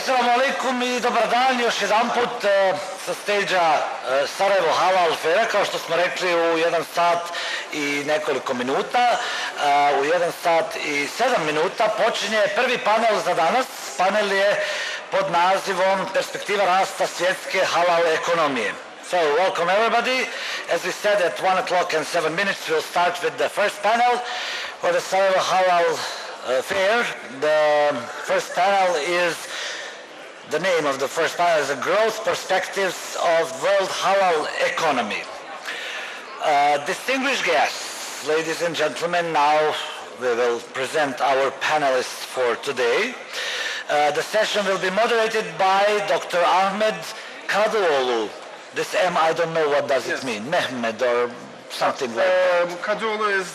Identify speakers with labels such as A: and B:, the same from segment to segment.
A: Assalamu alaikum i dobar dan još jedan put sa stage-a Sarajevo Halal Fera, kao što smo rekli u 1 sat i nekoliko minuta. U 1 sat i 7 minuta počinje prvi panel za danas. Panel je pod nazivom Perspektiva rasta svjetske halal ekonomije. So, welcome everybody. As we said, at 1 o'clock and 7 minutes we'll start with the first panel for the Sarajevo Halal Fair. The first panel is, the name of the first panel is the Growth Perspectives of World Halal Economy. Distinguished guests, ladies and gentlemen, now we will present our panelists for today. The session will be moderated by Dr. Ahmed Kadıoğlu. This M, I don't know what does it mean, Mehmed or something like that.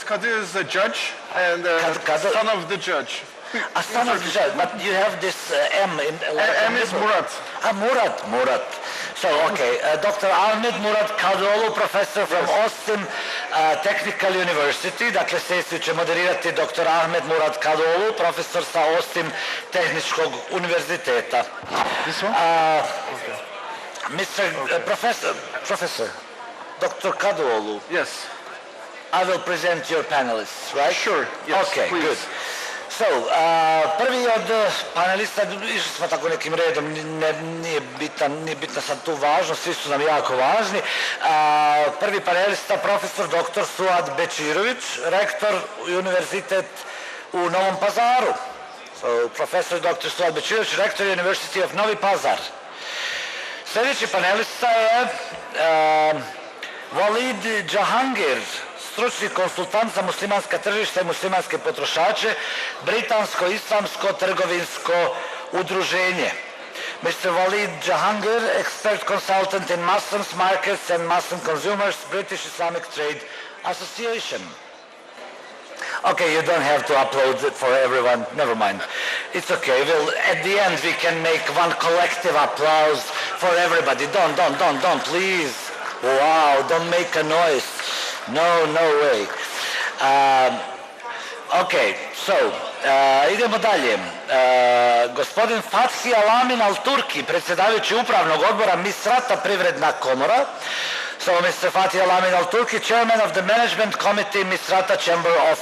B: Kadı is a judge and son of the judge.
A: A son of the judge, but you have this M in
B: M is Murat.
A: Murat. So, okay, Dr. Ahmed Murat Kadıoğlu, professor from Ostim Technical University. Dakle, sesiju će moderirati Dr. Ahmed Murat Kadıoğlu, profesor sa Ostim Tehničkog univerziteta.
B: This one?
A: Professor, Dr. Kadıoğlu.
B: Yes.
A: I will present your panelists, right?
B: Sure, yes,
A: okay,
B: please.
A: Good. So, prvi od panelista, išli smo tako nekim redom, nije bitna sad tu važnost, svi su nam jako važni. Prvi panelista, profesor dr. Suad Bečirović, rektor univerzitet u Novom Pazaru. So, profesor dr. Suad Bečirović, rektor University of Novi Pazar. Sljedeći panelista je Walid Jahangir, stručni konsultant za muslimanska tržišta i muslimanske potrošače, Britansko-islamsko trgovinsko udruženje. Mr. Walid Jahangir, expert consultant in Muslims markets and Muslim consumers, British Islamic Trade Association. Okay, you don't have to upload it for everyone. Never mind. It's okay. At the end, we can make one collective applause for everybody. Don't, please. Wow, don't make a noise. No way. Okay, so, idemo dalje. Gospodin Fathi Alamin Al-Turki, predsjedavajući upravnog odbora Misrata privredna komora. So, Mr. Fathi Alamin Al-Turki, chairman of the management committee Misrata Chamber of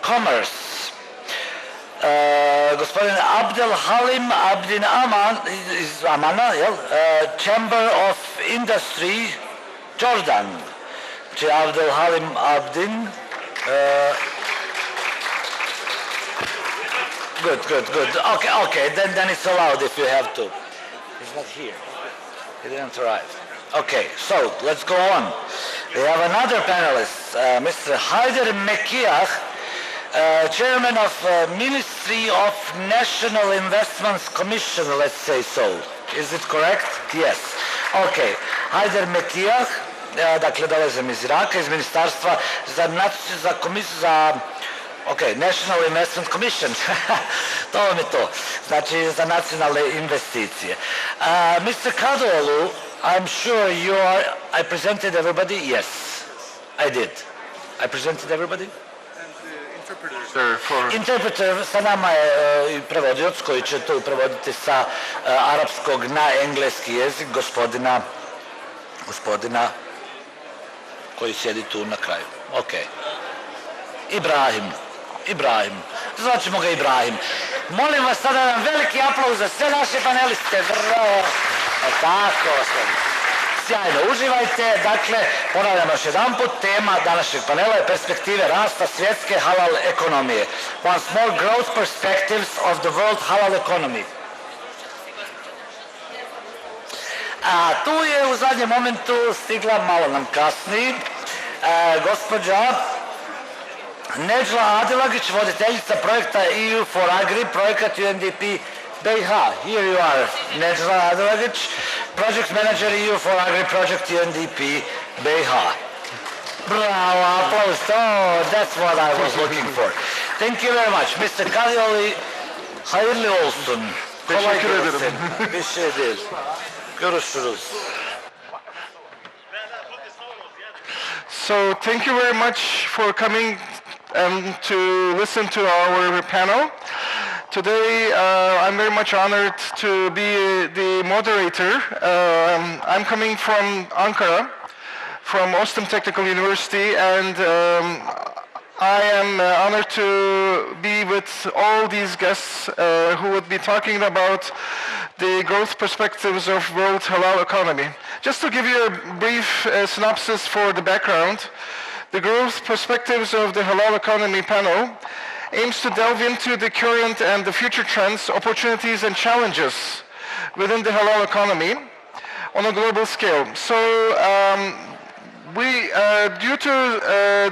A: Commerce. Gospodin Abdel Halim Abdin Amana, Chamber of Industry, Jordan. Abdel Halim Abdin. Good. Okay. Then it's allowed if you have to. He's not here. He didn't arrive. Okay, so let's go on. We have another panelist, Mr. Haider Mekiah, chairman of Ministry of National Investments Commission, let's say so. Is it correct? Yes. Okay. Haider Mekiah, dakle dolazim iz Iraka, iz ministarstva za National Investment Commission. To vam je to. Znači za nacionalne investicije. Mr. Kadıoğlu, I'm sure I presented everybody? Yes, I did. I presented everybody? Interpreter, sa nama je prevodioc koji će to prevoditi sa arapskog na engleski jezik, gospodina koji sjedi tu na kraju. Ok. Ibrahim. Zvaćemo ga Ibrahim. Molim vas sada jedan veliki aplauz za sve naše paneliste. Tako, sjajno, uživajte. Dakle, ponavljamo još jedan put, tema današnjeg panela je Perspektive rasta svjetske halal ekonomije. Once more, growth perspectives of the world halal economy. A tu je u zadnjem momentu stigla, malo nam kasni, gospođa Nedžla Adilagić, voditeljica projekta EU for Agri, projekat UNDP BiH. Here you are, Nedžla Adilagić, project manager EU for Agri project UNDP BiH. Bravo, applause. Oh, that's what I was looking for. Thank you very much. Mr. Kadıoğlu, hayırlı olsun.
B: Teşekkür ederim.
A: Bir şey değil. Görüşürüz.
B: So thank you very much for coming to listen to our panel. Today, I'm very much honored to be the moderator. I'm coming from Ankara, from Ostim Technical University, and I am honored to be with all these guests who would be talking about the growth perspectives of world halal economy. Just to give you a brief synopsis for the background, the growth perspectives of the halal economy panel aims to delve into the current and the future trends, opportunities and challenges within the halal economy on a global scale. So due to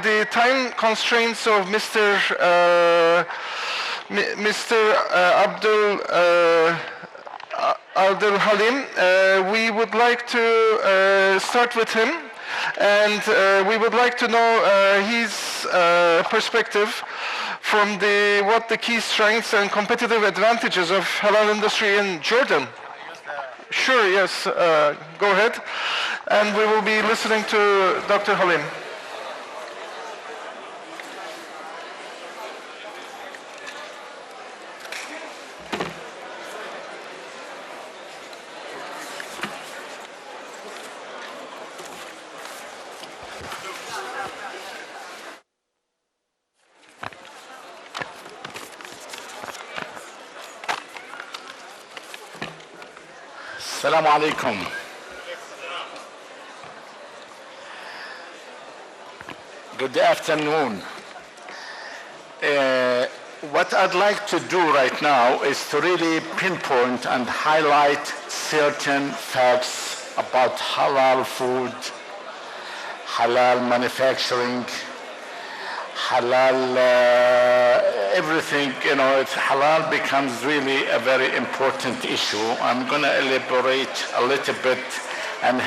B: the time constraints of Mr. Abdul Halim, we would like to start with him, and we would like to know his perspective from what the key strengths and competitive advantages of halal industry in Jordan. Sure, yes, go ahead. And we will be listening to Dr. Halim.
A: Assalamu alaikum. Good afternoon. What I'd like to do right now is to really pinpoint and highlight certain facts about halal food, halal manufacturing, halal everything, halal becomes really a very important issue. I'm going to elaborate a little bit and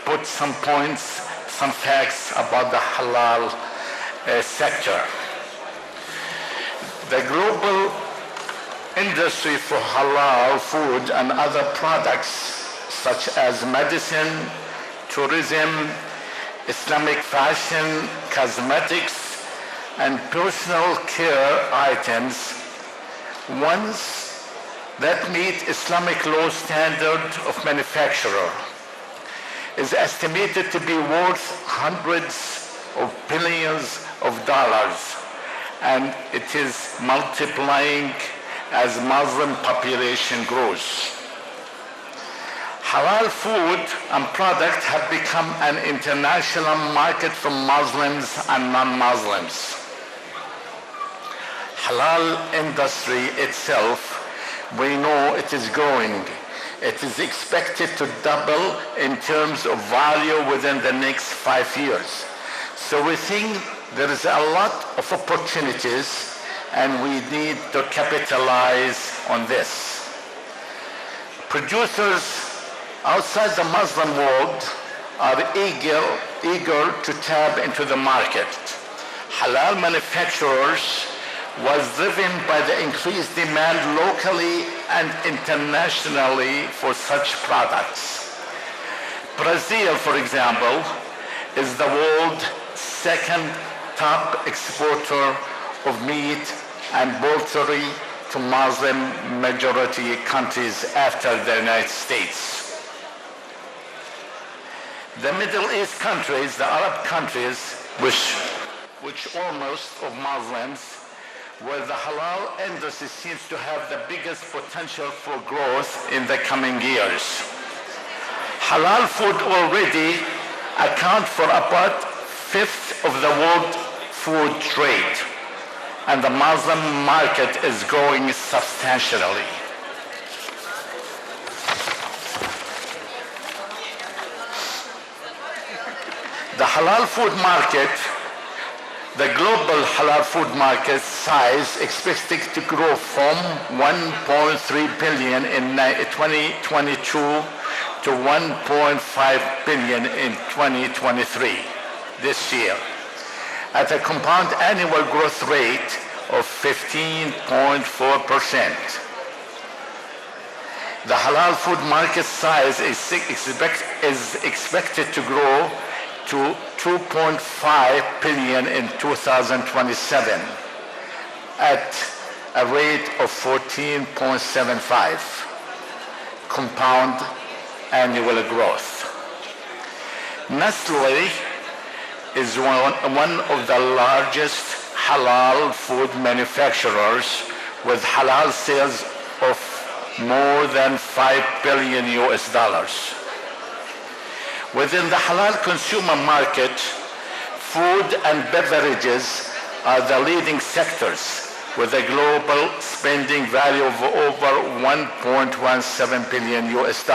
A: put some points, some facts about the halal sector. The global industry for halal food and other products such as medicine, tourism, Islamic fashion, cosmetics, and personal care items, ones that meet Islamic law standard of manufacturer, is estimated to be worth hundreds of billions of dollars, and it is multiplying as Muslim population grows. Halal food and products have become an international market for Muslims and non-Muslims. Halal industry itself, we know it is growing. It is expected to double in terms of value within the next 5 years. So we think there is a lot of opportunities and we need to capitalize on this. Producers outside the Muslim world are eager to tap into the market. Halal manufacturers was driven by the increased demand locally and internationally for such products. Brazil, for example, is the world's second top exporter of meat and poultry to Muslim majority countries after the United States. The Middle East countries, the Arab countries, which almost of Muslims, where the halal industry seems to have the biggest potential for growth in the coming years. Halal food already accounts for about 1/5 of the world food trade, and the Muslim market is growing substantially. The halal food market, the global halal food market size expected to grow from 1.3 billion in 2022 to 1.5 billion in 2023, this year, at a compound annual growth rate of 15.4%. The halal food market size is expected to grow to 2.5 billion in 2027 at
C: a rate of 14.75 compound annual growth. Nestle is one of the largest halal food manufacturers with halal sales of more than $5 billion US. Within the halal consumer market, food and beverages are the leading sectors with a global spending value of over $1.17 billion US,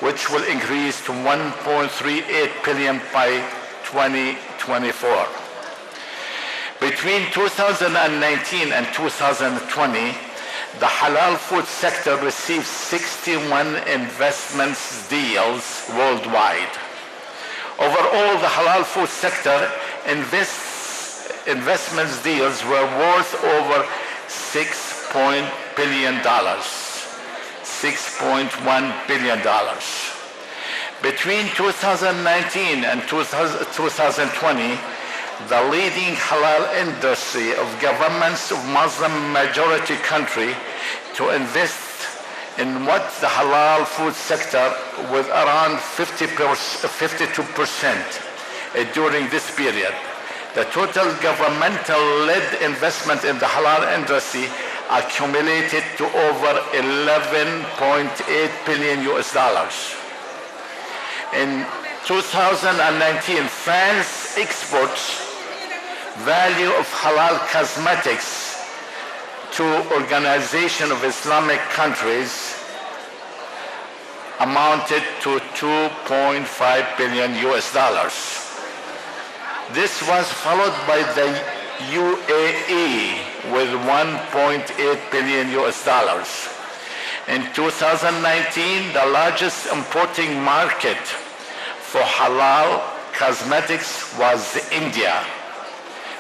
C: which will increase to $1.38 billion by 2024. Between 2019 and 2020, the halal food sector received 61 investments deals worldwide. Overall, the halal food sector investments deals were worth over $6 billion. $6.1 billion. Between 2019 and 2020, the leading halal industry of governments of Muslim majority country to invest in what the halal food sector with around 52% during this period. The total governmental-led investment in the halal industry accumulated to over $11.8 billion US. In 2019, France exports value of halal cosmetics to Organization of Islamic Countries amounted to $2.5 billion US. This was followed by the UAE with $1.8 billion US. In 2019, the largest importing market for halal cosmetics was India,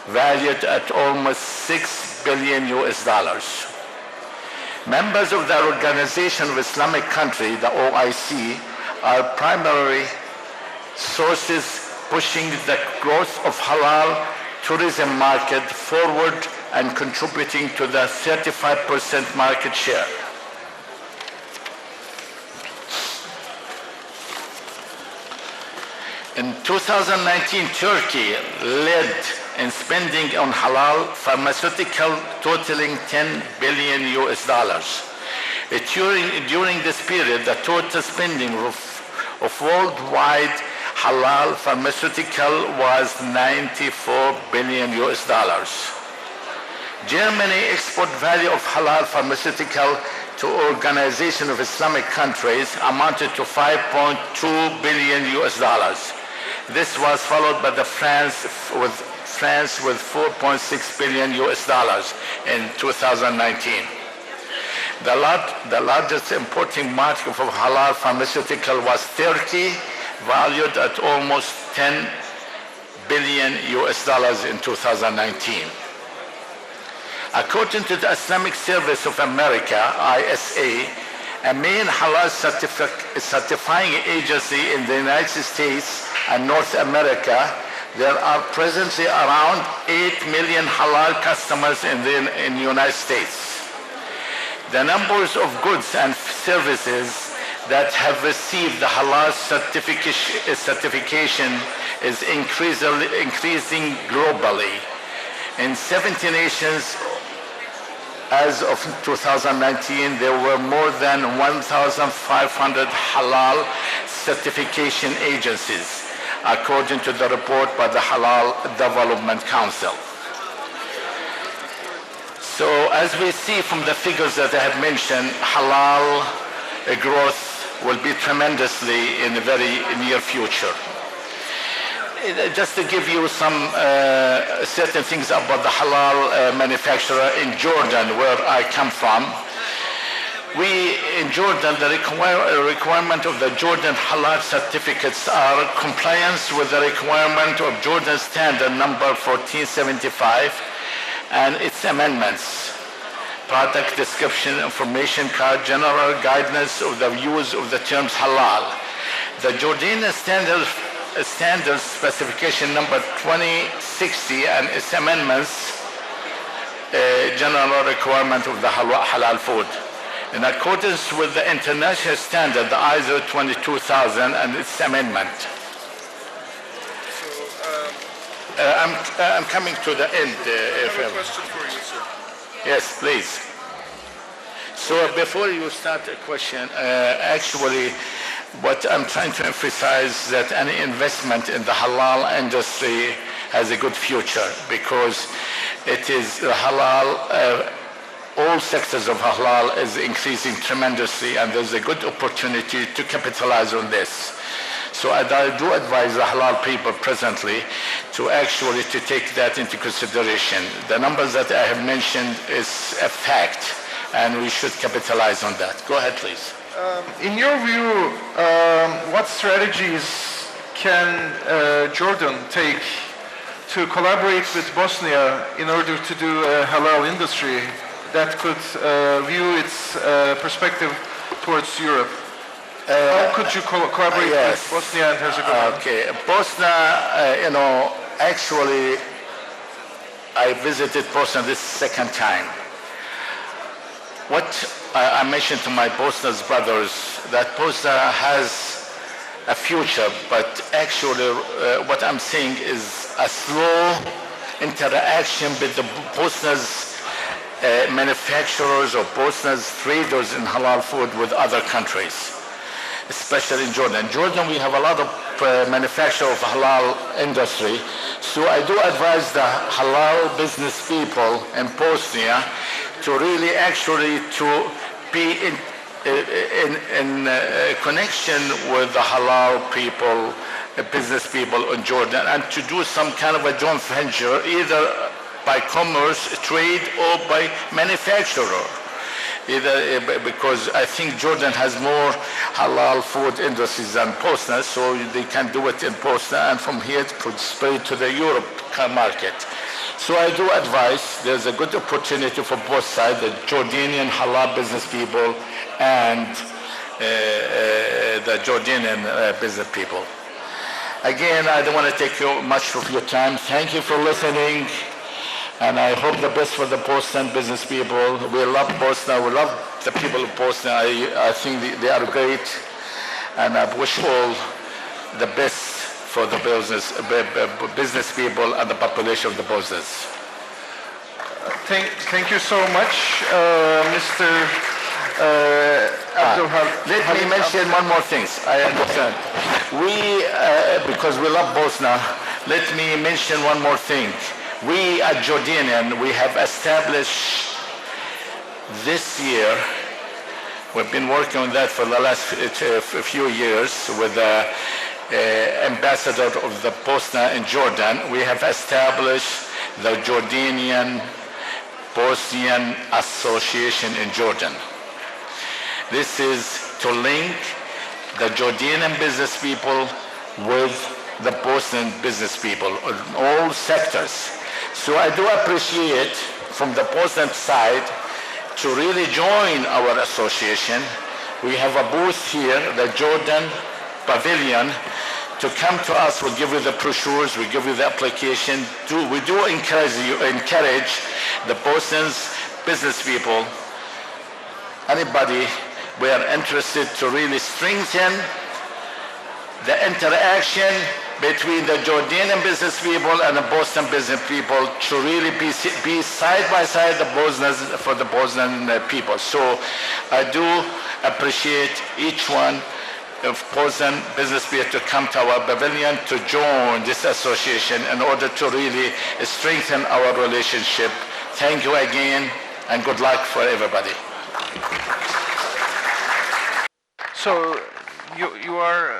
C: valued at almost $6 billion US. Members of the Organization of Islamic Countries, the OIC, are primary sources pushing the growth of halal tourism market forward and contributing to the 35% market share. In 2019, Turkey led in spending on halal pharmaceutical totaling $10 billion US. During this period, the total spending of worldwide halal pharmaceutical was $94 billion US. Germany export value of halal pharmaceutical to Organization of Islamic Countries amounted to $5.2 billion US. This was followed by France with $4.6 billion US in 2019. The largest importing market for halal pharmaceutical was Turkey, valued at almost $10 billion US in 2019. According to the Islamic Service of America, ISA, a main halal certifying agency in the United States and North America, there are presently around 8 million halal customers in the United States. The numbers of goods and services that have received the halal certification is increasing globally. In 70 nations, as of 2019, there were more than 1,500 halal certification agencies, according to the report by the Halal Development Council. So as we see from the figures that I have mentioned, halal growth will be tremendously in the very near future. Just to give you some certain things about the halal manufacturer in Jordan, where I come from. In Jordan, the requirement of the Jordan halal certificates are compliance with the requirement of Jordan Standard number 1475 and its amendments, product description, information card, general guidance of the use of the terms halal. The Jordanian Standard specification number 2060 and its amendments general requirement of the halal food. In accordance with the international standard, the ISO 22000 and its amendment. I'm coming to the end.
B: I have a question for you, sir.
C: Yes, please. So before you start a question, actually, what I'm trying to emphasize that any investment in the halal industry has a good future because it is halal. All sectors of halal is increasing tremendously, and there's a good opportunity to capitalize on this. So I do advise the halal people presently to actually to take that into consideration. The numbers that I have mentioned is a fact, and we should capitalize on that. Go ahead, please.
B: In your view, what strategies can Jordan take to collaborate with Bosnia in order to do a halal industry that could view its perspective towards Europe? How could you collaborate with Bosnia and Herzegovina?
C: Okay, Bosnia, actually, I visited Bosnia this second time. What I mentioned to my Bosnia's brothers, that Bosnia has a future, but actually what I'm seeing is a slow interaction with the Bosnia's manufacturers or Bosnia's traders in halal food with other countries, especially in Jordan. In Jordan, we have a lot of manufacture of halal industry. So I do advise the halal business people in Bosnia to really actually to be in connection with the halal people, business people in Jordan, and to do some kind of a joint venture, either by commerce, trade, or by manufacturer. Because I think Jordan has more halal food industries than Bosnia, so they can do it in Bosnia, and from here it could spread to the Europe market. So I do advise there's a good opportunity for both sides, the Jordanian halal business people and the Jordanian business people. Again, I don't want to take much of your time. Thank you for listening. And I hope the best for the Bosnian business people. We love Bosnia. We love the people of Bosnia. I think they are great. And I wish all the best for the business people and the population of the Bosnians.
B: Thank you so much, Mr.
C: Let me mention one more thing. I understand. Because we love Bosnia, let me mention one more thing. We at Jordanian, we have established this year, we've been working on that for the last few years with the ambassador of the Bosnia in Jordan. We have established the Jordanian Bosnian Association in Jordan. This is to link the Jordanian business people with the Bosnian business people in all sectors. So I do appreciate from the Bosnian side to really join our association. We have a booth here, the Jordan Pavilion. To come to us, we'll give you the brochures, we give you the application. We do encourage the Bosnians business people, anybody, we are interested to really strengthen the interaction between the Jordanian business people and the Bosnian business people to really be side by side for the Bosnian people. So I do appreciate each one of Bosnian business people to come to our pavilion to join this association in order to really strengthen our relationship. Thank you again and good luck for everybody.
B: So you are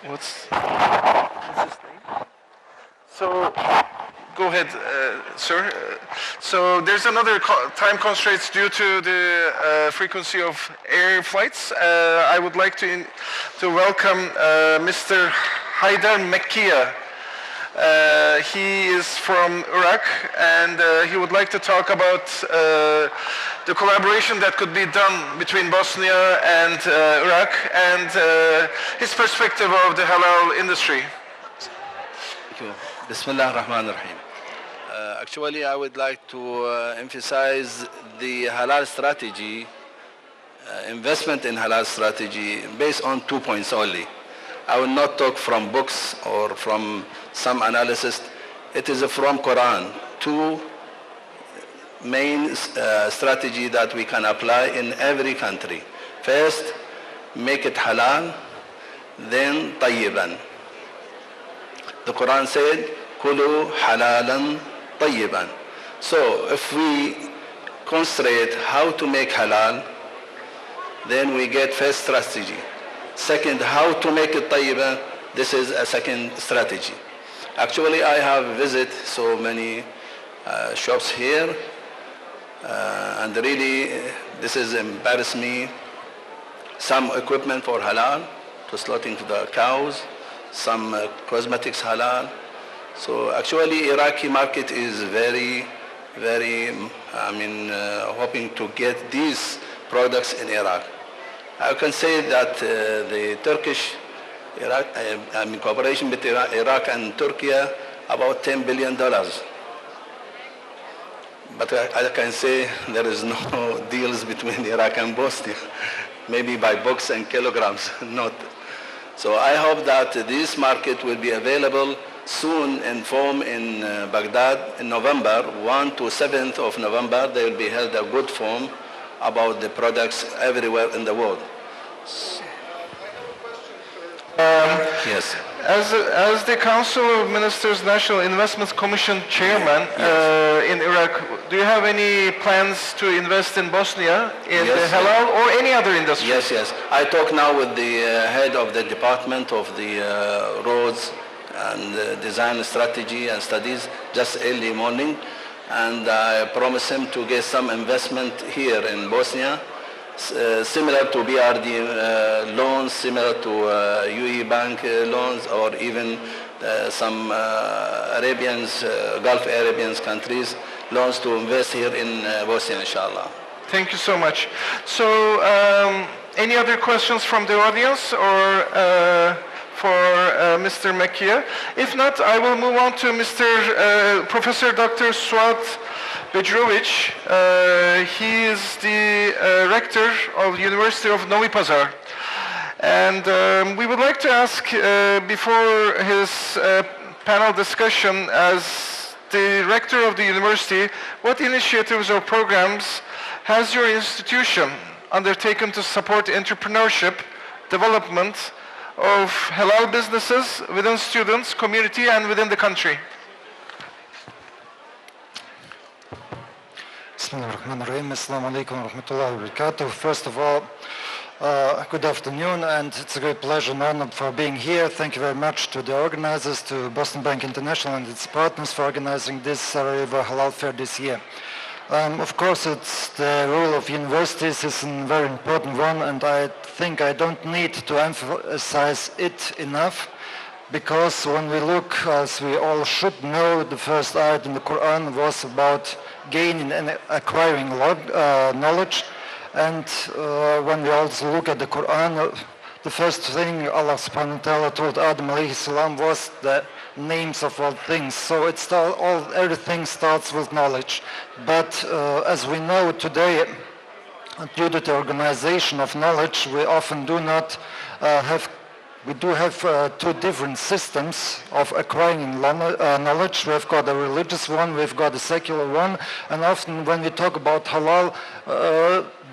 B: what's his name? So go ahead, sir. So there's another time constraints due to the frequency of air flights. I would like to welcome Mr. Haydar Mekkia, He is from Iraq, and he would like to talk about the collaboration that could be done between Bosnia and Iraq, and his perspective of the halal industry.
D: Thank you. Bismillah ar-Rahman ar-Rahim. Actually, I would like to emphasize the halal strategy, investment in halal strategy based on 2 points only. I will not talk from books or from some analysis. It is from Quran. 2 main strategy that we can apply in every country. First, make it halal, then tayyiban. The Quran said, Kulu halalan tayyiban. So if we concentrate how to make halal, then we get first strategy. Second, how to make it tayyiban, this is a second strategy. Actually, I have visited so many shops here, and really this is embarrassed me. Some equipment for halal, to slaughtering the cows, some cosmetics halal. So actually Iraqi market is very, hoping to get these products in Iraq. I can say that the Turkish cooperation between Iraq and Turkey about $10 billion. But I can say there is no deals between Iraq and Bosnia, maybe by books and kilograms, not. So I hope that this market will be available soon in form in Baghdad in November, 1 to 7th of November. They will be held a good forum about the products everywhere in the world. Yes.
B: As the Council of Ministers National Investments Commission chairman in Iraq, do you have any plans to invest in Bosnia in the halal or any other industry?
D: Yes. I talk now with the head of the Department of the Roads and Design Strategy and Studies just early morning, and I promise him to get some investment here in Bosnia, similar to BRD loans, similar to UE Bank loans, or even some Gulf Arabian countries loans to invest here in Bosnia, inshallah.
B: Thank you so much. So, any other questions from the audience or for Mr. Mekia? If not, I will move on to Mr. Professor Dr. Suat Bedrovic. He is the rector of the University of Novi Pazar. And we would like to ask, before his panel discussion, as the rector of the university, what initiatives or programs has your institution undertaken to support entrepreneurship, development of halal businesses within students, community, and within the country?
E: Bismillahirrahmanirrahim. Assalamu alaikum wa rahmatullahi wa barakatuh. First of all, good afternoon, and it's a great pleasure and honor for being here. Thank you very much to the organizers, to Boston Bank International and its partners for organizing this Sarajevo Halal Fair this year. Of course, it's the role of universities is a very important one, and I think I don't need to emphasize it enough, because when we look, as we all should know, the first ayat in the Quran was about gaining and acquiring knowledge. And when we also look at the Quran, the first thing Allah subhanahu wa ta'ala told Adam alayhi salam was the names of all things. So everything starts with knowledge. But as we know today, due to the organization of knowledge, we often do not have two different systems of acquiring knowledge. We've got a religious one, we've got a secular one, and often when we talk about halal,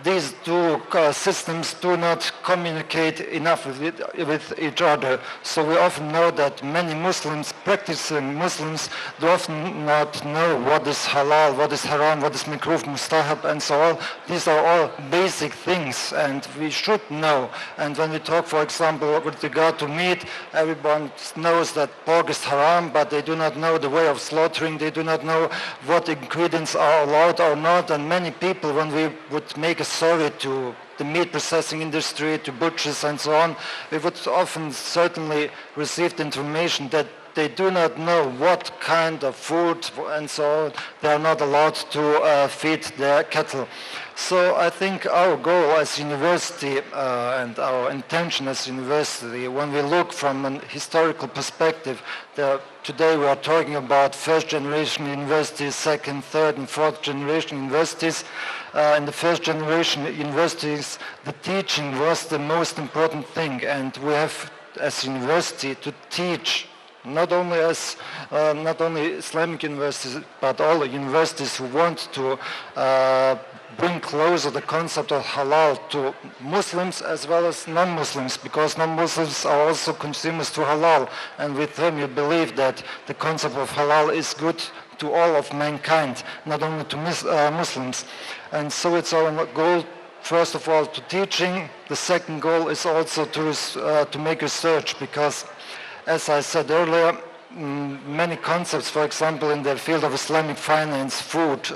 E: these two systems do not communicate enough with each other. So we often know that many Muslims, practicing Muslims, do often not know what is halal, what is haram, what is makruh, mustahab, and so on. These are all basic things, and we should know. And when we talk, for example, with regard to meat, everyone knows that pork is haram, but they do not know the way of slaughtering. They do not know what ingredients are allowed or not. And many people, when we would make a survey to the meat processing industry, to butchers and so on, we would often certainly receive the information that they do not know what kind of food and so on. They are not allowed to feed their cattle. So I think our goal as university and our intention as university, when we look from an historical perspective, today we are talking about first generation universities, second, third and fourth generation universities. In the first generation universities, the teaching was the most important thing, and we have as university to teach not only Islamic universities, but all the universities who want to bring closer the concept of halal to Muslims as well as non-Muslims, because non-Muslims are also consumers to halal, and with them you believe that the concept of halal is good to all of mankind, not only to Muslims. And so it's our goal, first of all, to teaching. The second goal is also to make research, because as I said earlier, many concepts, for example, in the field of Islamic finance, food,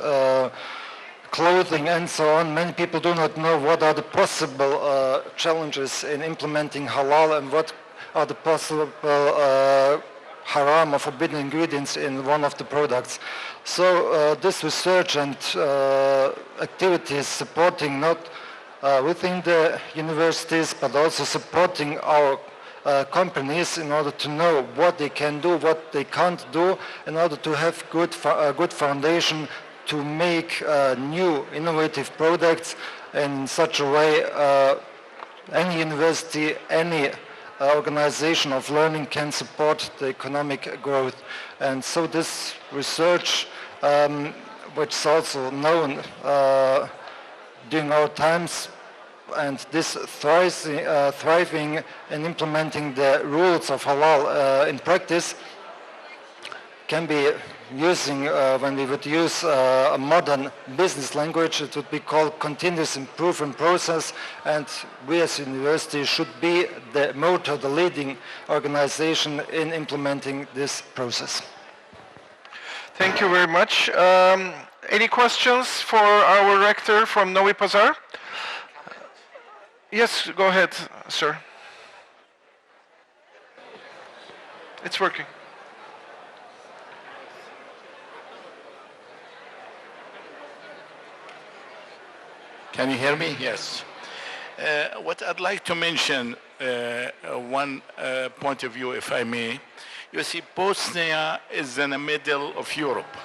E: clothing and so on, many people do not know what are the possible challenges in implementing halal and what are the possible haram or forbidden ingredients in one of the products. So this research and activities supporting not within the universities, but also supporting our companies in order to know what they can do, what they can't do, in order to have a good foundation to make new innovative products in such a way any university, any organization of learning can support the economic growth. And so this research, which is also known during our times, and this thriving in implementing the rules of halal in practice can be using, when we would use a modern business language, it would be called continuous improvement process, and we as a university should be the motor, the leading organization in implementing this process.
B: Thank you very much. Any questions for our rector from Novi Pazar? Yes, go ahead, sir. It's working.
C: Can you hear me? Yes. What I'd like to mention, one point of view, if I may. You see, Bosnia is in the middle of Europe.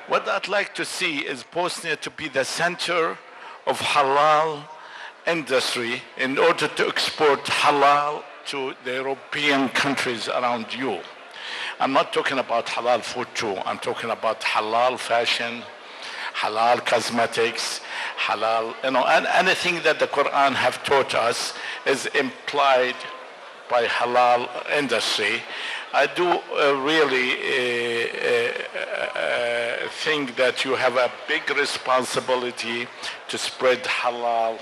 C: What I'd like to see is Bosnia to be the center of halal industry in order to export halal to the European countries around you. I'm not talking about halal food too. I'm talking about halal fashion, halal cosmetics, halal, and anything that the Quran have taught us is implied by halal industry. I do really think that you have a big responsibility to spread halal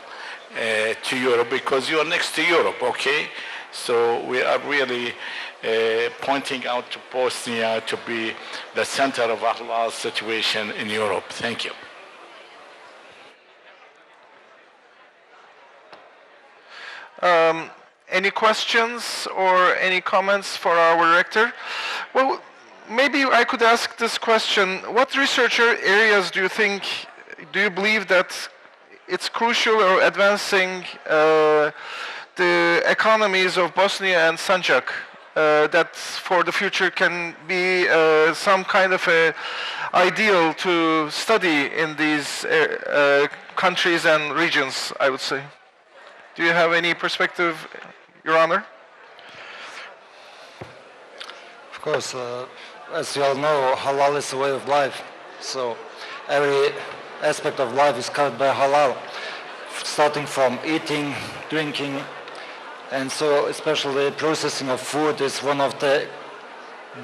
C: to Europe, because you are next to Europe, okay? So we are really pointing out to Bosnia to be the center of a halal situation in Europe. Thank you.
B: Any questions or any comments for our rector? Well, maybe I could ask this question. What research areas do you believe that it's crucial or advancing the economies of Bosnia and Sandžak that for the future can be some kind of a ideal to study in these countries and regions, I would say? Do you have any perspective, Your Honor?
E: Of course, as you all know, halal is a way of life. So every aspect of life is covered by halal, starting from eating, drinking, and so especially processing of food is one of the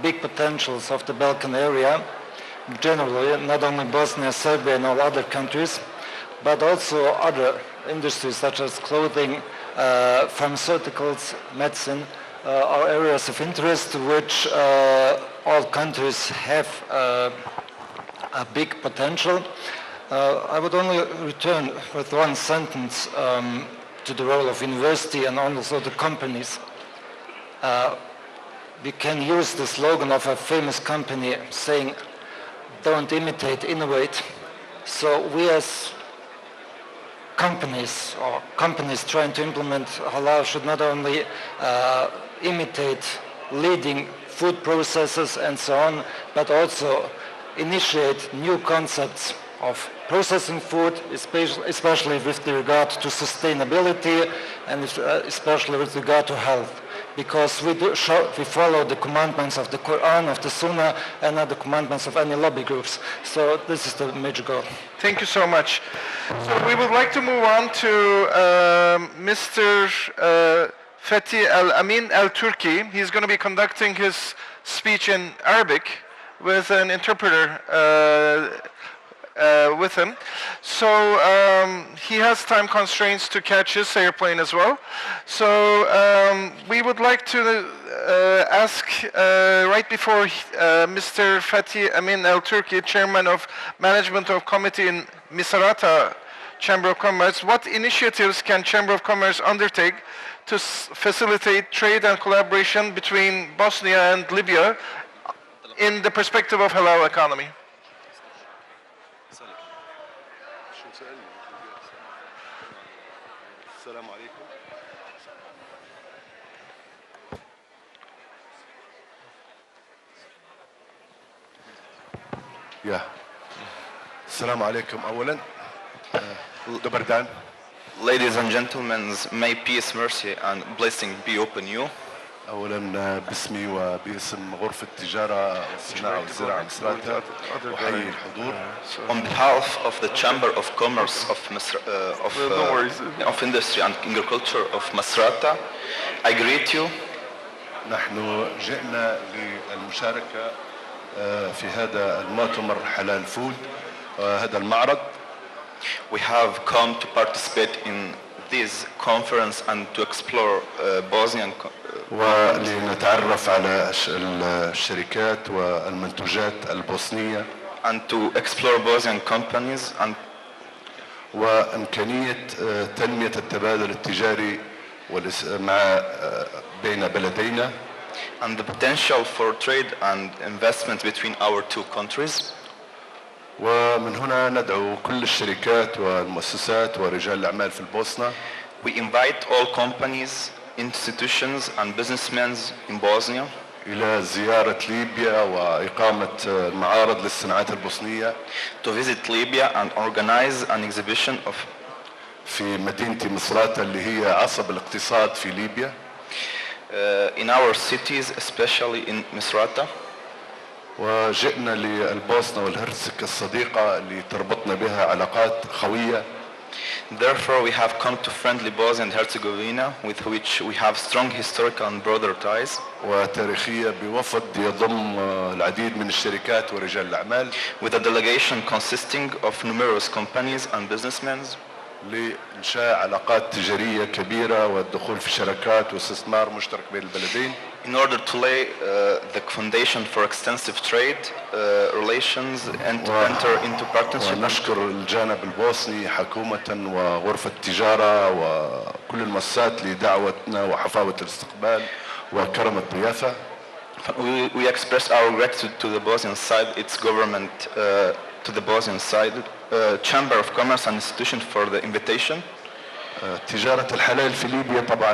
E: big potentials of the Balkan area, generally, not only Bosnia, Serbia and all other countries, but also other industries such as clothing, pharmaceuticals, medicine, are areas of interest which all countries have a big potential. I would only return with one sentence to the role of university and also the companies. we can use the slogan of a famous company saying, don't imitate, innovate. So we as companies or companies trying to implement halal should not only imitate leading food processors and so on, but also initiate new concepts of processing food, especially with regard to sustainability and especially with regard to health. Because we follow the commandments of the Quran, of the Sunnah, and not the commandments of any lobby groups. So this is the major goal.
B: Thank you so much. So we would like to move on to Mr. Fethi Al-Amin Al-Turki. He's going to be conducting his speech in Arabic with an interpreter with him. So he has time constraints to catch his airplane as well. So we would like to ask right before Mr. Fethi Amin Al-Turki, Chairman of Management of Committee in Misrata Chamber of Commerce, what initiatives can Chamber of Commerce undertake to facilitate trade and collaboration between Bosnia and Libya in the perspective of halal economy?
F: Assalamu alaikum. أولاً dobar dan.
G: Ladies and gentlemen, may peace, mercy, and blessing be upon you.
F: أولاً باسمي وباسم غرفة التجارة والصناعة والزراعة مصراتة أحيي الحضور.
G: On behalf of the Chamber of Commerce of Industry and Agriculture of Masrata, I greet you.
F: نحن جئنا للمشاركة في هذا المؤتمر حلال فود هذا المعرض.
G: We have come to participate in this conference and to explore Bosnian
F: ولنتعرف على الشركات والمنتوجات البوسنية
G: and to explore Bosnian companies and
F: وإمكانية تنمية التبادل التجاري بين بلدينا
G: and the potential for trade and investment between our two countries.
F: ومن هنا ندعو كل الشركات والمؤسسات ورجال الأعمال في البوسنة.
G: We invite all companies, institutions and businessmen in Bosnia
F: إلى زيارة ليبيا وإقامة المعارض للصناعات البوسنية
G: to visit Libya and organize an exhibition of
F: في مدينة مصراتة اللي هي عصب الاقتصاد في ليبيا.
G: In our cities, especially in Misrata.
F: وجئنا للبوسنة والهرسك الصديقة اللي تربطنا بها علاقات خوية.
G: Therefore, we have come to friendly Bosnia and Herzegovina, with which we have strong historical and broader ties.
F: وتاريخية بوفد يضم العديد من الشركات ورجال الأعمال.
G: With a delegation consisting of numerous companies and businessmen.
F: لإنشاء علاقات تجارية كبيرة والدخول في شراكات واستثمار مشترك بين البلدين.
G: In order to lay the foundation for extensive trade relations and to enter into partnership.
F: ونشكر الجانب البوسني حكومة وغرفة التجارة وكل المؤسسات لدعوتنا وحفاوة الاستقبال وكرم الضيافة.
G: We express our gratitude to the Bosnian side, its government, to the Bosnian side, Chamber of Commerce and institution for the invitation.
F: تجارة الحلال في ليبيا طبعا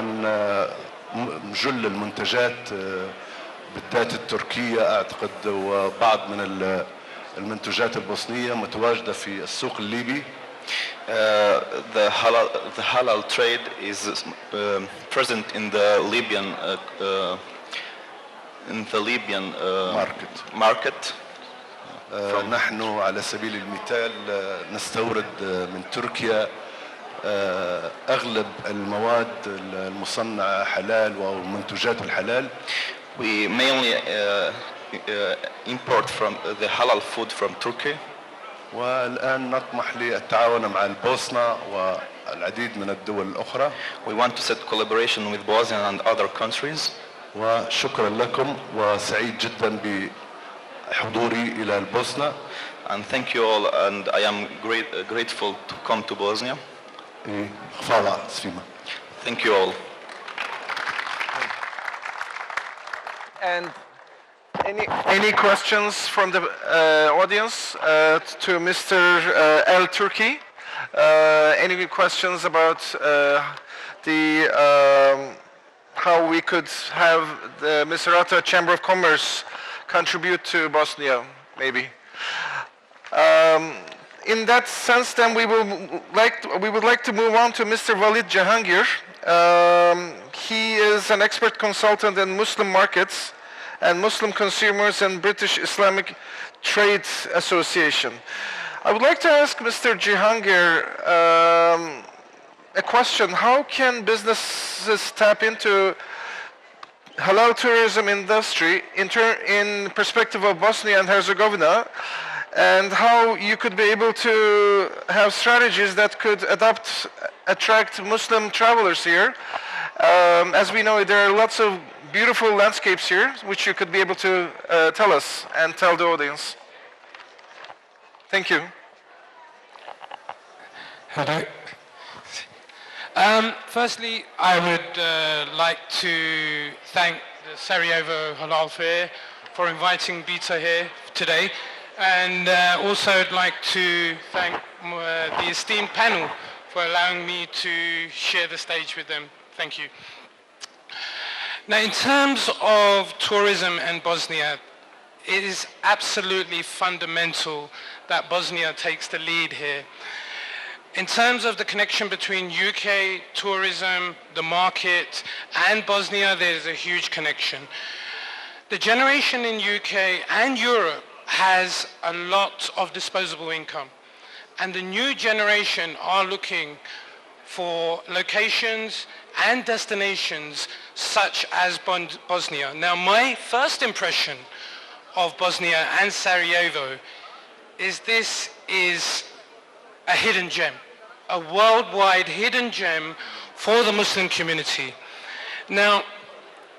F: جل المنتجات بالذات التركية أعتقد وبعض من المنتجات البوسنية متواجدة في السوق الليبي.
G: The halal trade is present in the Libyan market.
F: نحن على سبيل المثال نستورد من تركيا أغلب المواد المصنعة حلال ومنتجات الحلال.
G: We mainly import from the halal food from Turkey.
F: والآن نطمح للتعاون مع البوسنة والعديد من الدول الأخرى.
G: We want to set collaboration with Bosnia and other countries.
F: وشكرا لكم وسعيد جدا بحضوري إلى البوسنة.
G: And thank you all, and I am grateful to come to Bosnia.
F: Hvala svima.
G: Thank you all.
B: And any questions from the audience to Mr. El Turki? Any questions about how we could have the Misrata Chamber of Commerce contribute to Bosnia, maybe? In that sense, then we would like to move on to Mr. Walid Jahangir. He is an expert consultant in Muslim markets and Muslim consumers and British Islamic Trade Association. I would like to ask Mr. Jahangir a question. How can businesses tap into halal tourism industry in perspective of Bosnia and Herzegovina, and how you could be able to have strategies that could attract Muslim travelers here? As we know, there are lots of beautiful landscapes here, which you could be able to tell us and tell the audience. Thank you.
H: Hello. Firstly, I would like to thank the Sarajevo Halal Fair for inviting Bita here today. And also I'd like to thank the esteemed panel for allowing me to share the stage with them. Thank you. Now, in terms of tourism and Bosnia, it is absolutely fundamental that Bosnia takes the lead here. In terms of the connection between UK tourism, the market, and Bosnia, there is a huge connection. The generation in UK and Europe has a lot of disposable income, and the new generation are looking for locations and destinations such as Bosnia. Now, my first impression of Bosnia and Sarajevo is this is a hidden gem, a worldwide hidden gem for the Muslim community. Now,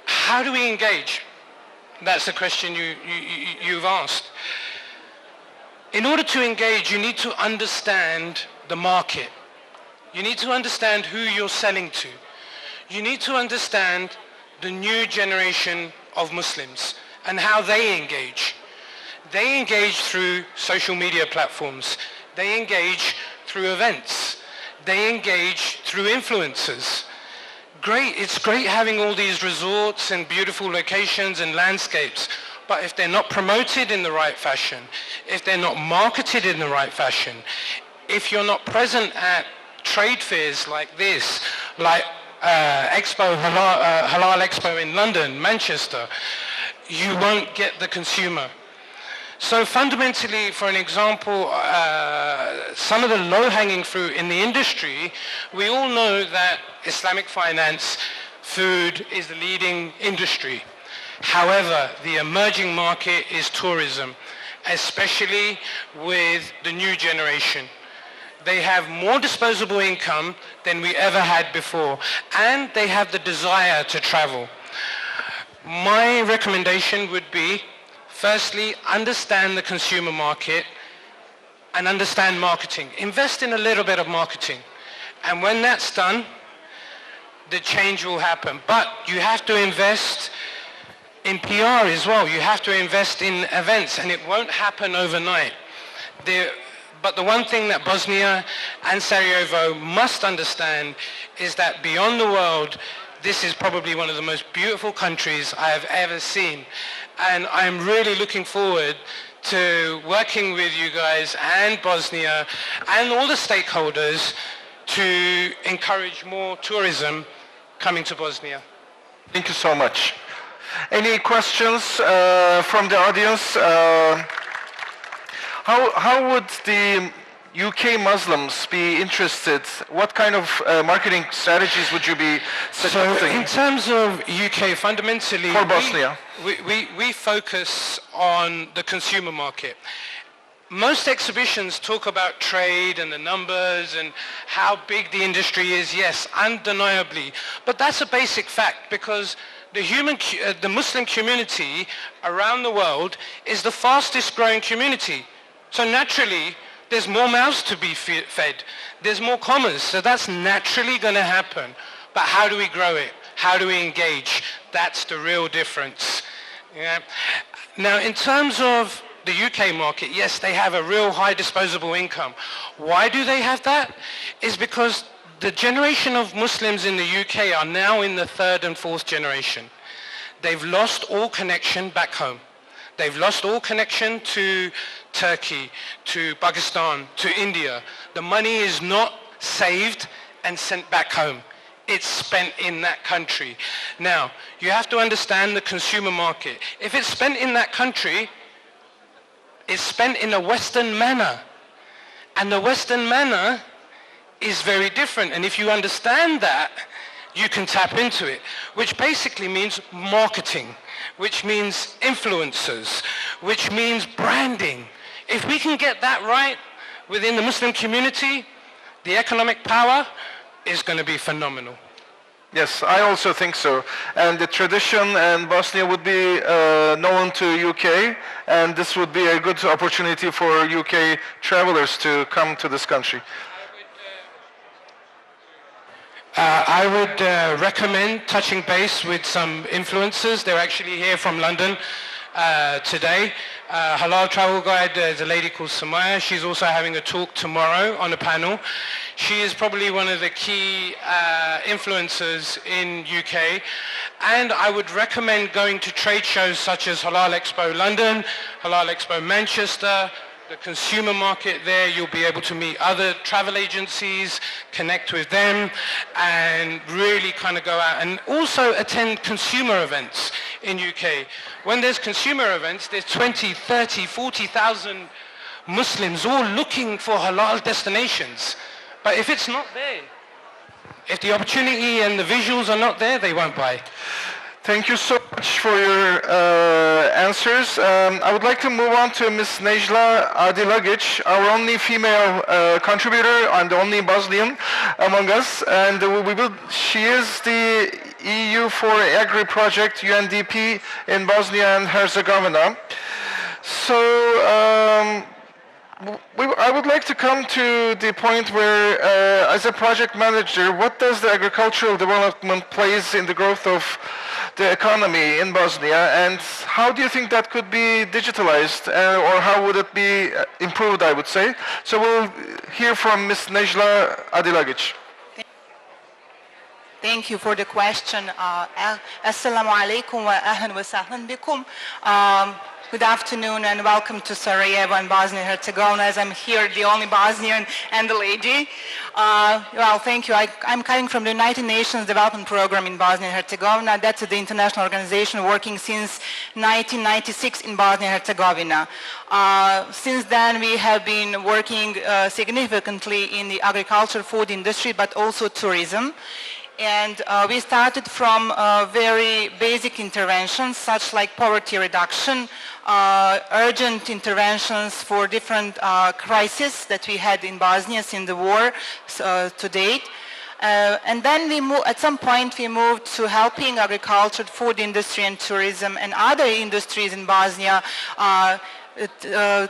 H: how do we engage? That's the question you've asked. In order to engage, you need to understand the market. You need to understand who you're selling to. You need to understand the new generation of Muslims and how they engage. They engage through social media platforms. They engage through events. They engage through influencers. Great, it's great having all these resorts and beautiful locations and landscapes, but if they're not promoted in the right fashion, if they're not marketed in the right fashion, if you're not present at trade fairs like this, like Halal Expo in London, Manchester, you won't get the consumer. So fundamentally, for an example, some of the low-hanging fruit in the industry, we all know that Islamic finance, food is the leading industry. However, the emerging market is tourism, especially with the new generation. They have more disposable income than we ever had before, and they have the desire to travel. My recommendation would be, firstly, understand the consumer market and understand marketing. Invest in a little bit of marketing. And when that's done, the change will happen. But you have to invest in PR as well. You have to invest in events, and it won't happen overnight. But the one thing that Bosnia and Sarajevo must understand is that beyond the world, this is probably one of the most beautiful countries I have ever seen. And I'm really looking forward to working with you guys and Bosnia and all the stakeholders to encourage more tourism coming to Bosnia.
B: Thank you so much. Any questions from the audience? How would the UK Muslims be interested? What kind of marketing strategies would you be suggesting?
H: So in terms of UK, fundamentally,
B: for Bosnia,
H: we focus on the consumer market. Most exhibitions talk about trade and the numbers and how big the industry is, yes, undeniably. But that's a basic fact, because the Muslim community around the world is the fastest growing community. So naturally, there's more mouths to be fed. There's more commerce, so that's naturally going to happen. But how do we grow it? How do we engage? That's the real difference. Yeah. Now, in terms of the UK market, yes, they have a real high disposable income. Why do they have that? It's because the generation of Muslims in the UK are now in the third and fourth generation. They've lost all connection back home. They've lost all connection to Turkey, to Pakistan, to India. The money is not saved and sent back home. It's spent in that country. Now, you have to understand the consumer market. If it's spent in that country, it's spent in a Western manner. And the Western manner is very different. And if you understand that, you can tap into it, which basically means marketing, which means influencers, which means branding. If we can get that right within the Muslim community, the economic power is going to be phenomenal.
B: Yes, I also think so. And the tradition in Bosnia would be known to UK, and this would be a good opportunity for UK travelers to come to this country.
H: I would recommend touching base with some influencers. They're actually here from London today. Halal Travel Guide, there's a lady called Samaya. She's also having a talk tomorrow on a panel. She is probably one of the key influencers in UK. And I would recommend going to trade shows such as Halal Expo London, Halal Expo Manchester, the consumer market there. You'll be able to meet other travel agencies, connect with them, and really kind of go out and also attend consumer events in UK. When there's consumer events, there's 20, 30, 40,000 Muslims all looking for halal destinations. But if it's not there, if the opportunity and the visuals are not there, they won't buy.
B: Thank you so much for your answers. I would like to move on to Ms. Nejla Adilagic, our only female contributor and the only Bosnian among us. And she is the EU for Agri Project, UNDP, in Bosnia and Herzegovina. So I would like to come to the point where, as a project manager, what does the agricultural development plays in the growth of the economy in Bosnia, and how do you think that could be digitalized, or how would it be improved, I would say? So we'll hear from Ms. Nejla Adilagic.
I: Thank you for the question. Assalamu alaikum wa ahlan wa sahlan bikum. Good afternoon and welcome to Sarajevo and Bosnia and Herzegovina, as I'm here, the only Bosnian and the lady. Well, thank you. I'm coming from the United Nations Development Program in Bosnia and Herzegovina. That's the international organization working since 1996 in Bosnia and Herzegovina. Since then, we have been working significantly in the agriculture, food industry, but also tourism. And we started from very basic interventions, such like poverty reduction, urgent interventions for different crises that we had in Bosnia since the war to date. And then at some point we moved to helping agriculture, food industry and tourism and other industries in Bosnia,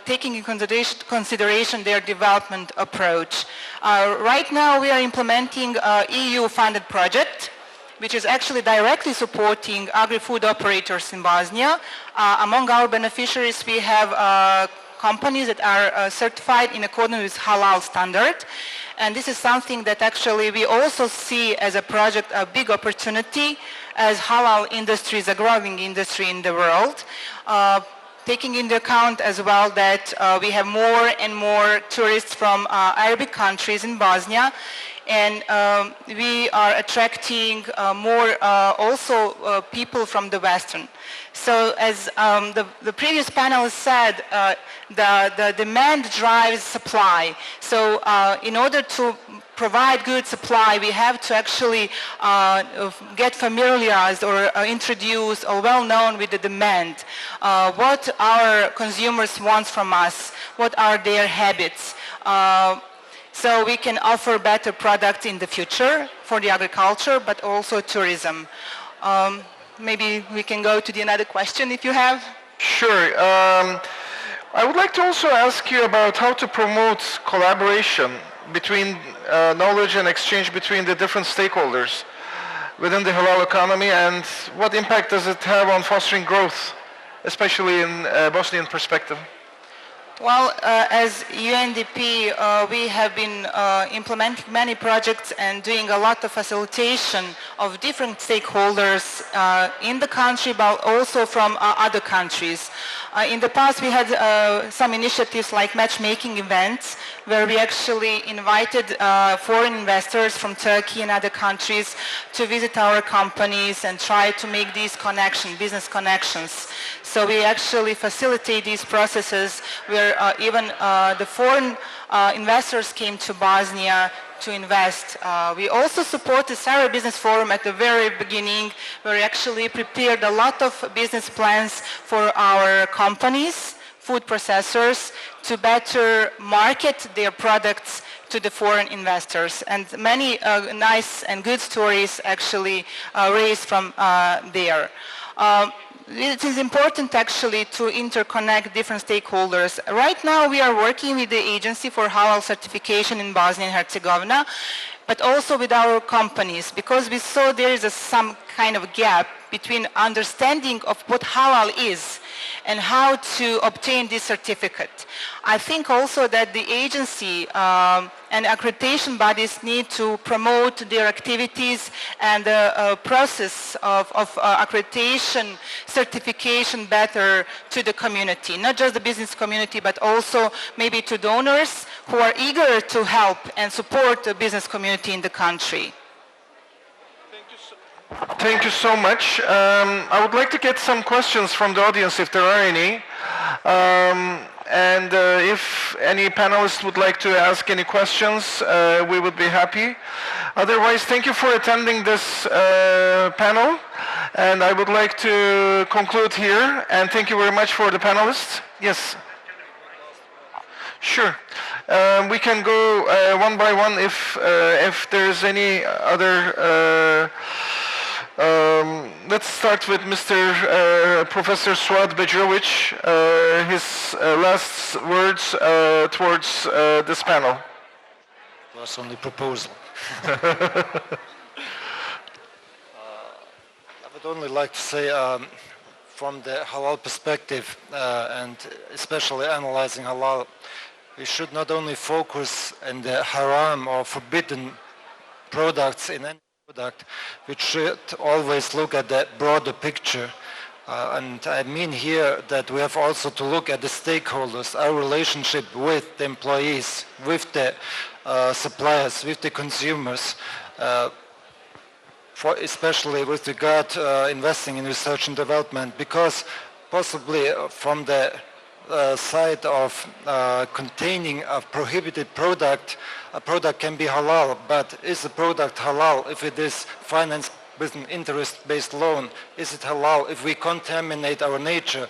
I: taking in consideration their development approach. Right now we are implementing an EU-funded project which is actually directly supporting agri-food operators in Bosnia. Among our beneficiaries we have companies that are certified in accordance with HALAL standard. And this is something that actually we also see as a project, a big opportunity, as halal industry is a growing industry in the world. Taking into account as well that we have more and more tourists from Arabic countries in Bosnia, and we are attracting more also people from the Western. So as the previous panelist said, the demand drives supply. So in order to provide good supply, we have to actually get familiarized or introduced or well known with the demand. What our consumers want from us, what are their habits. So we can offer better products in the future for the agriculture, but also tourism. Maybe we can go to the another question if you have.
B: Sure. I would like to also ask you about how to promote collaboration between knowledge and exchange between the different stakeholders within the halal economy, and what impact does it have on fostering growth especially in Bosnian perspective?
I: Well, as UNDP, we have been implementing many projects and doing a lot of facilitation of different stakeholders in the country, but also from other countries. In the past, we had some initiatives like matchmaking events, where we actually invited foreign investors from Turkey and other countries to visit our companies and try to make these connections, business connections. So we actually facilitate these processes where even the foreign investors came to Bosnia to invest. We also support the Sarajevo Business Forum at the very beginning, where we actually prepared a lot of business plans for our companies, food processors, to better market their products to the foreign investors. And many nice and good stories actually raised from there. It is important actually to interconnect different stakeholders. Right now we are working with the Agency for Halal Certification in Bosnia and Herzegovina, but also with our companies, because we saw there is some kind of gap between understanding of what halal is and how to obtain this certificate. I think also that the agency and accreditation bodies need to promote their activities and the process of accreditation certification better to the community, not just the business community, but also maybe to donors who are eager to help and support the business community in the country.
B: Thank you so much. I would like to get some questions from the audience if there are any. And if any panelists would like to ask any questions, we would be happy. Otherwise, thank you for attending this panel. And I would like to conclude here. And thank you very much for the panelists. Yes. Sure. We can go one by one if there's any other... let's start with Mr. Professor Suad Bejovic, his last words towards this panel.
E: It was only proposal. I would only like to say from the halal perspective and especially analyzing halal, we should not only focus on the haram or forbidden products in any product, we should always look at the broader picture. And I mean here that we have also to look at the stakeholders, our relationship with the employees, with the suppliers, with the consumers, especially with regard to investing in research and development, because possibly from the side of containing a prohibited product, a product can be halal, but is the product halal if it is financed with an interest-based loan? Is it halal if we contaminate our nature?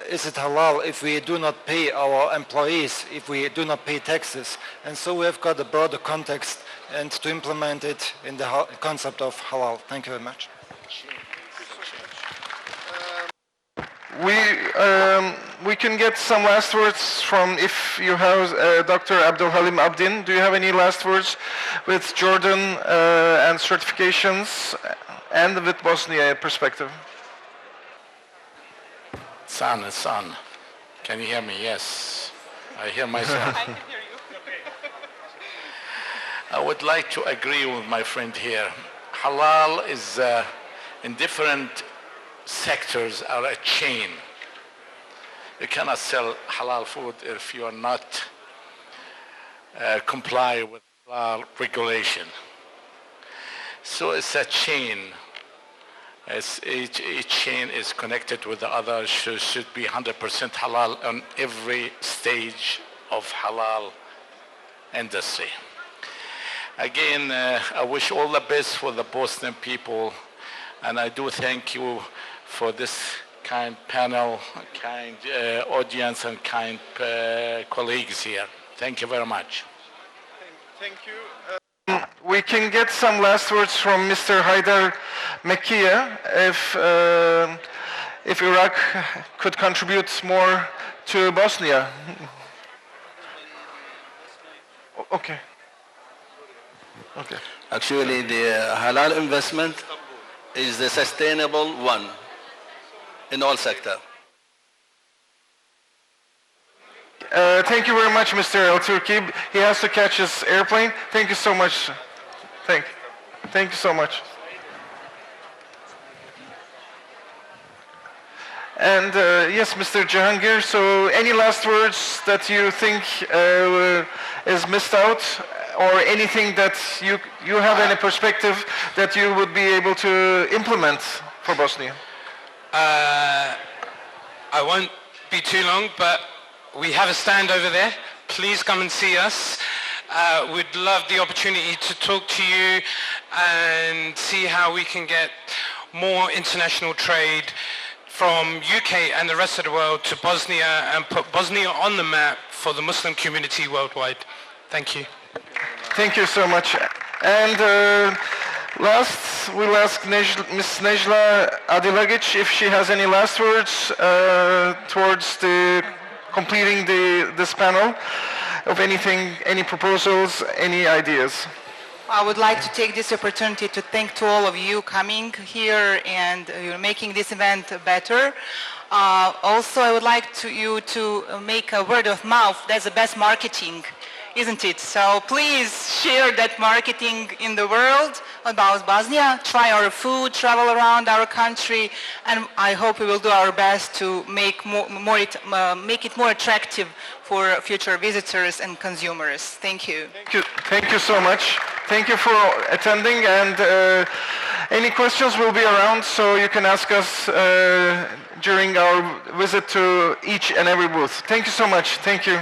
E: Is it halal if we do not pay our employees, if we do not pay taxes? And so we have got a broader context and to implement it in the concept of halal. Thank you very much.
B: We can get some last words from, if you have, Dr. Abdul Halim Abdin. Do you have any last words with Jordan and certifications and with Bosnia perspective?
C: Son. Can you hear me? Yes. I hear myself.
I: I can hear you.
C: I would like to agree with my friend here. Halal is in different sectors are a chain. You cannot sell halal food if you are not comply with halal regulation. So it's a chain. Each chain is connected with the other. Should be 100% halal on every stage of halal industry. Again, I wish all the best for the Bosnian people, and I do thank you for this kind panel, kind audience, and kind colleagues here. Thank you very much.
B: Thank you. We can get some last words from Mr. Haidar Mekia, if Iraq could contribute more to Bosnia. Okay.
D: Actually, the halal investment is the sustainable one in all sectors.
B: Thank you very much, Mr. El Turki. He has to catch his airplane. Thank you so much. Thank you so much. And yes, Mr. Jahangir, so any last words that you think is missed out, or anything that you have any perspective that you would be able to implement for Bosnia?
H: I won't be too long, but we have a stand over there. Please come and see us. We'd love the opportunity to talk to you and see how we can get more international trade from UK and the rest of the world to Bosnia and put Bosnia on the map for the Muslim community worldwide. Thank you.
B: Thank you so much. And last, we'll ask Ms. Nejla Adilagic if she has any last words towards completing this panel of anything, any proposals, any ideas.
I: I would like to take this opportunity to thank to all of you coming here and making this event better. Also, I would like you to make a word of mouth. That's the best marketing, isn't it? So please share that marketing in the world about Bosnia. Try our food, travel around our country, and I hope we will do our best to make it more attractive for future visitors and consumers. Thank you.
B: Thank you so much. Thank you for attending, and any questions will be around, so you can ask us during our visit to each and every booth. Thank you so much. Thank you.